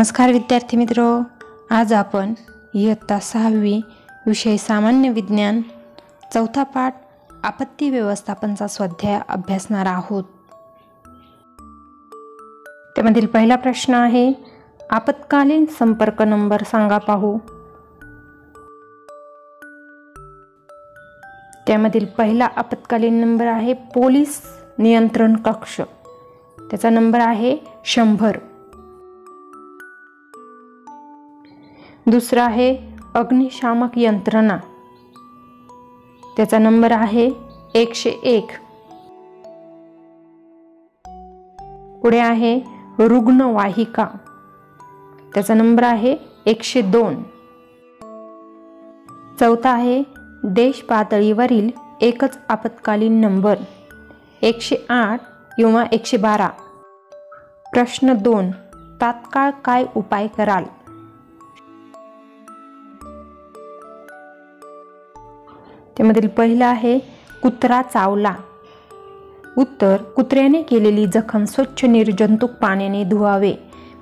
नमस्कार विद्यार्थी मित्रो, आज आपण इयत्ता 6वी विषय सामान्य विज्ञान चौथा पाठ आपत्ती व्यवस्थापनचा स्वाध्याय अभ्यासणार आहोत। त्यामधील पहिला प्रश्न आहे, आपत्कालीन संपर्क नंबर सांगा पाहू। त्यामधील पहिला आपत्कालीन नंबर आहे पोलीस नियंत्रण कक्ष, त्याचा नंबर आहे 100। दुसरा आहे अग्निशामक यंत्रणा, त्याचा नंबर आहे 101। पुढे आहे रुग्णवाहिका, त्याचा नंबर आहे 102। चौथा आहे देश पातळीवरील एकच आपत्कालीन नंबर 108 किंवा 112। प्रश्न 2, तात्काळ काय उपाय कराल? त्यामधील पहिला आहे कुत्रा चावला। उत्तर, कुत्र्याने केलेली जखम स्वच्छ निर्जंतुक पाण्याने धुवावे,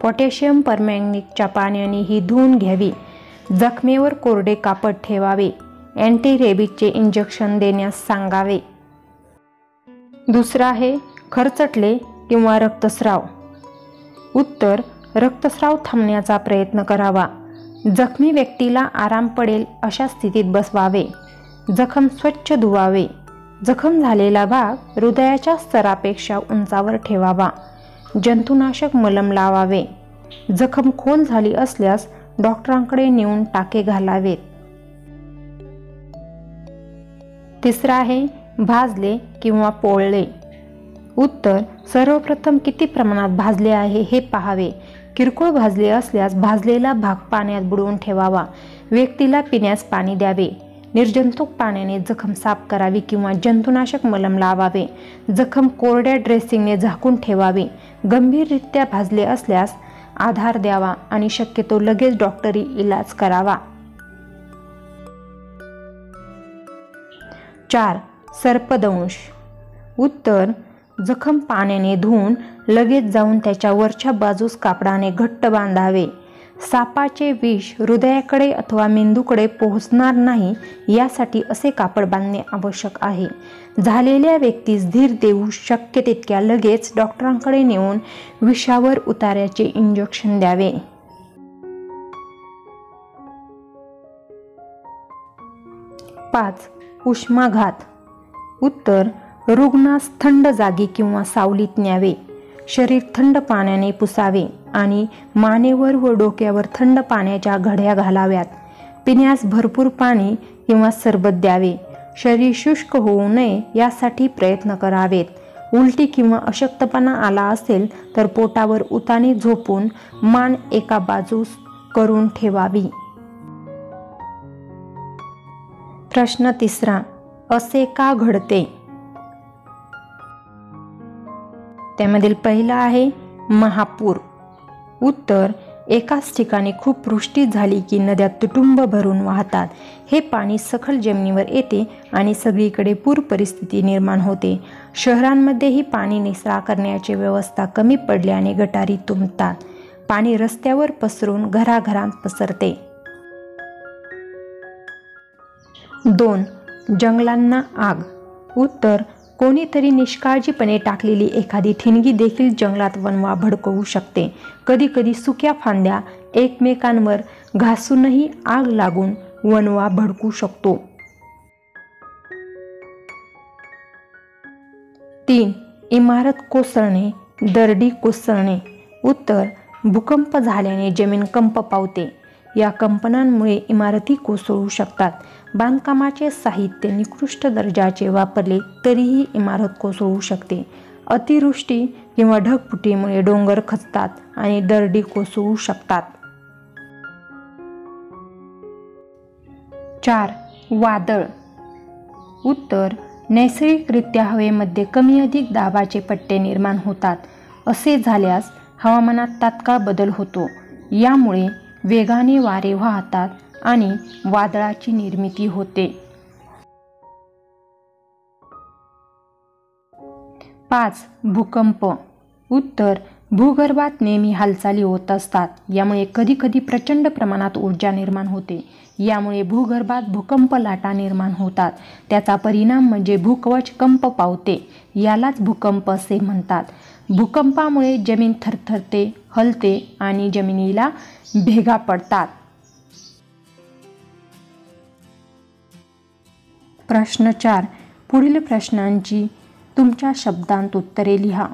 पोटॅशियम परमॅंगनीजच्या पाण्याने ही धुवून घ्यावी, जखमेवर कोरडे कापड ठेवावे, अँटी रेबीजचे इंजेक्शन देण्यास सांगावे। दुसरा आहे खरचटले किंवा रक्तस्राव। उत्तर, रक्तस्राव थांबण्याचा प्रयत्न करावा, जखमी व्यक्तीला आराम पडेल अशा स्थितीत बसवावे, जखम स्वच्छ धुवावे, जखम झालेला भाग हृदयाच्या स्तरापेक्षा उंचावर ठेवावा, जंतुनाशक मलम लावावे, जखम खोल झाली असल्यास डॉक्टरांकडे नेऊन टाके घालावेत। तिसरा आहे भाजले किंवा पोळले। उत्तर, सर्वप्रथम किती प्रमाणात भाजले आहे हे पाहावे, किरकोळ भाजले असल्यास भाजलेला भाग पाण्यात बुडवून ठेवावा, व्यक्तीला पिण्यास पाणी द्यावे, निर्जंतुक पाण्याने जखम साफ करावी किंवा जंतुनाशक मलम लावावे, जखम कोरड्या ड्रेसिंगने झाकून ठेवावी, गंभीररित्या भाजले असल्यास आधार द्यावा आणि शक्यतो लगेच डॉक्टरी इलाज करावा। 4, सर्पदंश। उत्तर, जखम पाण्याने धुवून लगेच जाऊन त्याच्या वरच्या बाजूस कापडाने घट्ट बांधावे, सापाचे विष हृदयाकडे अथवा मेंदूकडे पोहोचणार नाही यासाठी असे कापड बांधणे आवश्यक आहे। झालेल्या व्यक्तीस धीर देऊ शक्य तितक्या लगेच डॉक्टरांकडे नेऊन विषावर उतार्याचे इंजेक्शन द्यावे। 5, उष्माघात। उत्तर, रुग्णास थंड जागी किंवा सावलीत न्यावे, शरीर थंड पाण्याने पुसावे आणि मानेवर व डोक्यावर थंड पाण्याच्या घड्या घालाव्यात, पिण्यास भरपूर पाणी किंवा सरबत द्यावे, शरीर शुष्क होऊ नये यासाठी प्रयत्न करावेत, उलटी किंवा अशक्तपणा आला असेल तर पोटावर उताने झोपून मान एका बाजूस करून ठेवावी। प्रश्न 3, असे का घडते? त्यामधील पहिला आहे महापूर। उत्तर, एकाच ठिकाणी खूप वृष्टी झाली की नद्या तुटुंब भरून वाहतात, हे पाणी सखल जमिनीवर येते आणि सगळीकडे पूर परिस्थिती निर्माण होते। शहरांमध्येही पाणी निचरा करण्याची व्यवस्था कमी पडल्याने गटारी तुंबतात, पाणी रस्त्यावर पसरून घराघरात पसरते। 2, जंगलांना आग। उत्तर, कोणीतरी निष्काळजीपणे टाकलेली एखादी ठिणगी देखील जंगलात वणवा भडकवू शकते, कधी कधी सुक्या फांद्या एकमेकांवर घासूनही आग लागून वणवा भडकू शकतो। 3, इमारत कोसळणे, दरडी कोसळणे। उत्तर, भूकंप झाल्याने जमीन कंप पावते, या कंपनांमुळे इमारती कोसळू शकतात, बांधकामाचे साहित्य निकृष्ट दर्जाचे वापरले तरीही इमारत कोसळू शकते, अतिवृष्टी किंवा ढगफुटीमुळे डोंगर खचतात आणि दरडी कोसळू शकतात। 4, वादळ। उत्तर, नैसर्गिकरित्या हवेमध्ये कमी अधिक दाबाचे पट्टे निर्माण होतात, असे झाल्यास हवामानात तात्काळ बदल होतो, यामुळे वेगाने वारे वाहतात आणि वादळाची निर्मिती होते। 5, भूकंप। उत्तर, भूगर्भात नेहमी हालचाली होत असतात. यामुळे कधीकधी प्रचंड प्रमाणात ऊर्जा निर्माण होते. यामुळे भूगर्भात भूकंप लाटा निर्माण होतात. त्याचा परिणाम म्हणजे भूकवच कंप पावते. यालाच भूकंप असे म्हणतात. भूकंपामुळे जमीन थरथरते, हलते आणि जमिनीला भेगा पडतात. प्रश्न 4. पुढील प्रश्नांची तुमच्या शब्दांत उत्तरे लिहा.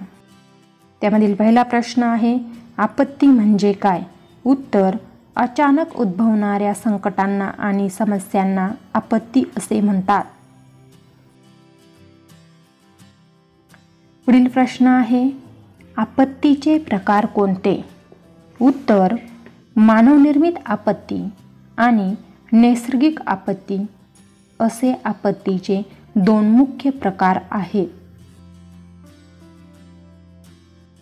त्यामधील पहिला प्रश्न आहे, आपत्ती म्हणजे काय? उत्तर, अचानक उद्भवणाऱ्या संकटांना आणि समस्यांना आपत्ती असे म्हणतात. पुढील प्रश्न आहे, आपत्तीचे प्रकार कोणते? उत्तर, मानवनिर्मित आपत्ती आणि नैसर्गिक आपत्ती असे आपत्तीचे 2 मुख्य प्रकार आहेत.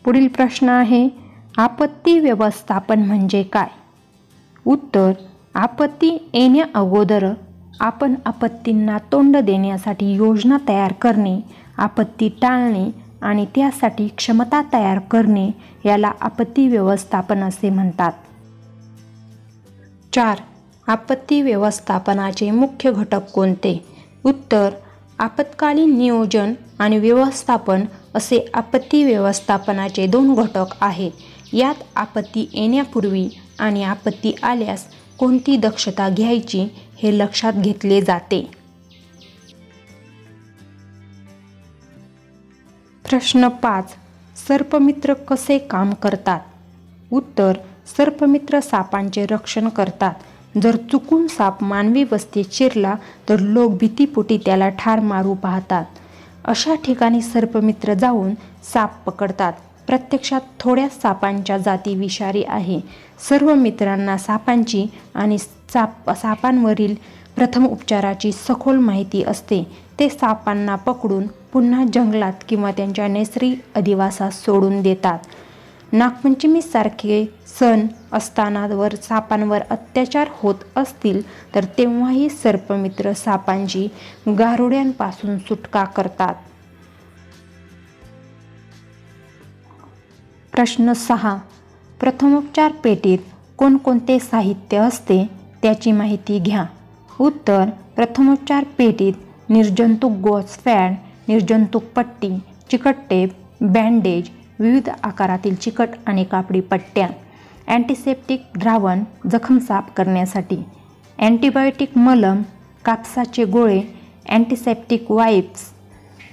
पुढील प्रश्न आहे, आपत्ती व्यवस्थापन म्हणजे काय? उत्तर, आपत्ती येण्या अगोदर आपण आपत्तींना तोंड देण्यासाठी योजना तयार करणे, आपत्ती टाळणे आणि त्यासाठी क्षमता तयार करणे याला आपत्ती व्यवस्थापन असे म्हणतात. 4. आपत्ती व्यवस्थापनाचे मुख्य घटक कोणते? उत्तर, आपत्कालीन नियोजन आणि व्यवस्थापन असे आपत्ती व्यवस्थापनाचे 2 घटक आहेत. यात आपत्ती येण्यापूर्वी आणि आपत्ती आल्यास कोणती दक्षता घ्यायची हे लक्षात घेतले जाते. प्रश्न 5. सर्पमित्र कसे काम करतात? उत्तर, सर्पमित्र सापांचे रक्षण करतात. जर चुकून साप मानवी वस्तीत शिरला तर लोक भीतीपोटी त्याला ठार मारू पाहतात. अशा ठिकाणी सर्पमित्र जाऊन साप पकडतात. प्रत्यक्षात थोड्या सापांच्या जाती विषारी आहे. सर्व मित्रांना सापांची आणि सापांवरील प्रथम उपचाराची सखोल माहिती असते. ते सापांना पकडून पुन्हा जंगलात किंवा त्यांच्या नैसर्गिक अधिवासात सोडून देतात. नागपंचमीसारखे सण असताना वर सापांवर अत्याचार होत असतील तर तेव्हाही सर्पमित्र सापांची गारुड्यांपासून सुटका करतात. प्रश्न 6. प्रथमोपचार पेटीत कोणकोणते साहित्य असते त्याची माहिती घ्या. उत्तर, प्रथमोपचार पेटीत निर्जंतुक गॉज पॅड, निर्जंतुक पट्टी, चिकट टेप, बँडेज, विविध आकारातील चिकट आणि कापडी पट्ट्या, अँटिसेप्टिक द्रावण जखम साफ करण्यासाठी, अँटिबायोटिक मलम, कापसाचे गोळे, अँटिसेप्टिक वाइप्स,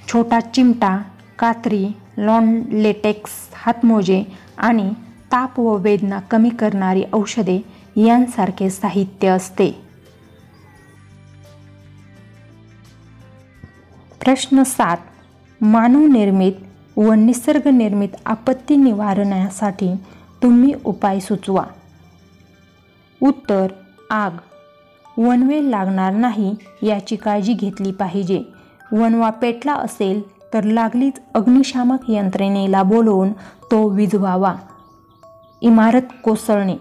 छोटा चिमटा, कात्री, लॉन लेटेक्स हातमोजे आणि ताप व वेदना कमी करणारी औषधे यांसारखे साहित्य असते. प्रश्न 7. मानवनिर्मित व निसर्गनिर्मित आपत्ती निवारणासाठी तुम्ही उपाय सुचवा. उत्तर, आग. वनवेल लागणार नाही याची काळजी घेतली पाहिजे. वणवा पेटला असेल तर लागलीच अग्निशामक यंत्रणेला बोलवून तो विझवावा. इमारत कोसळणे,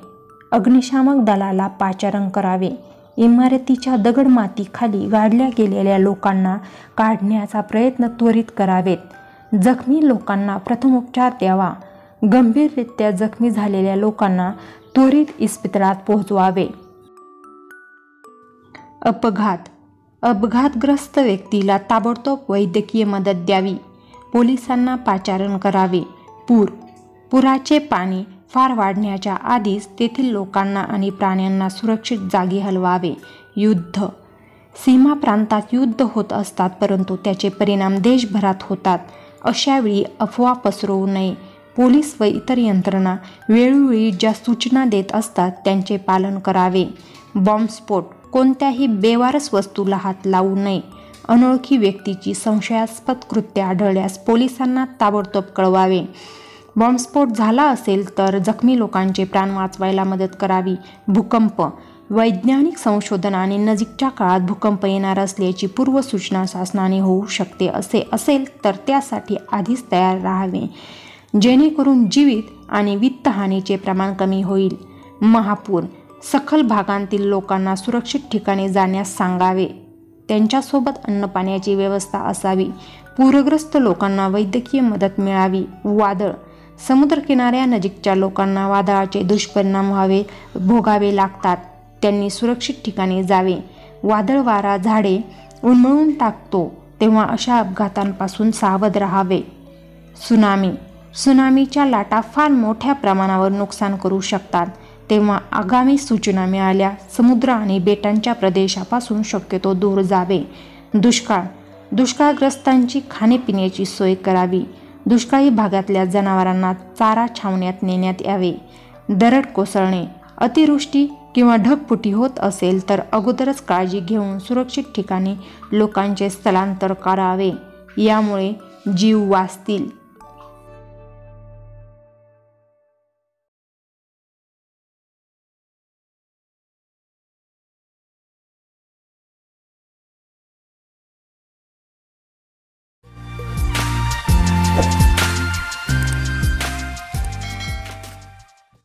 अग्निशामक दलाला पाचारण करावे. इमारतीच्या दगडमातीखाली गाडल्या गेलेल्या लोकांना काढण्याचा प्रयत्न त्वरित करावेत. जखमी लोकांना प्रथमोपचार द्यावा. गंभीररित्या जखमी झालेल्या लोकांना त्वरित इस्पितळात पोहोचवावे. अपघात. अपघातग्रस्त व्यक्तीला ताबडतोब वैद्यकीय मदत द्यावी. पोलिसांना पाचारण करावे. पुराचे पाणी फार वाढण्याच्या आधीच तेथील लोकांना आणि प्राण्यांना सुरक्षित जागी हलवावे. युद्ध. सीमा प्रांतात युद्ध होत असतात परंतु त्याचे परिणाम देशभरात होतात. अशावेळी अफवा पसरवू नये. पोलीस व इतर यंत्रणा वेळोवेळी ज्या सूचना देत असतात त्यांचे पालन करावे. बॉम्बस्फोट. कोणत्याही बेवारस वस्तूला हात लावू नये. अनोळखी व्यक्तीची संशयास्पद कृत्य आढळल्यास पोलिसांना ताबडतोब कळवावे. बॉम्बस्फोट झाला असेल तर जखमी लोकांचे प्राण वाचवायला मदत करावी. भूकंप. वैज्ञानिक संशोधन आणि नजीकच्या काळात भूकंप येणार असल्याची पूर्वसूचना शासनाने होऊ शकते असे असेल तर त्यासाठी आधीच तयार राहावे जेणेकरून जीवित आणि वित्तहानीचे प्रमाण कमी होईल. महापूर. सखल भागांतील लोकांना सुरक्षित ठिकाणी जाण्यास सांगावे. त्यांच्यासोबत अन्नपाण्याची व्यवस्था असावी. पूरग्रस्त लोकांना वैद्यकीय मदत मिळावी. वादळ. समुद्रकिनाऱ्यानजीकच्या लोकांना वादळाचे दुष्परिणाम भोगावे लागतात. त्यांनी सुरक्षित ठिकाणी जावे. वादळ वारा झाडे उन्मळून टाकतो तेव्हा अशा अपघातांपासून सावध राहावे. सुनामीच्या लाटा फार मोठ्या प्रमाणावर नुकसान करू शकतात. तेव्हा आगामी सूचना मिळाल्या समुद्र आणि बेटांच्या प्रदेशापासून शक्यतो दूर जावे. दुष्काळग्रस्तांची खाण्यापिण्याची सोय करावी. दुष्काळी भागातल्या जनावरांना चारा छावण्यात नेण्यात यावे. दरड कोसळणे, अतिवृष्टी किंवा ढगफुटी होत असेल तर अगोदरच काळजी घेऊन सुरक्षित ठिकाणी लोकांचे स्थलांतर करावे. यामुळे जीव वाचतील.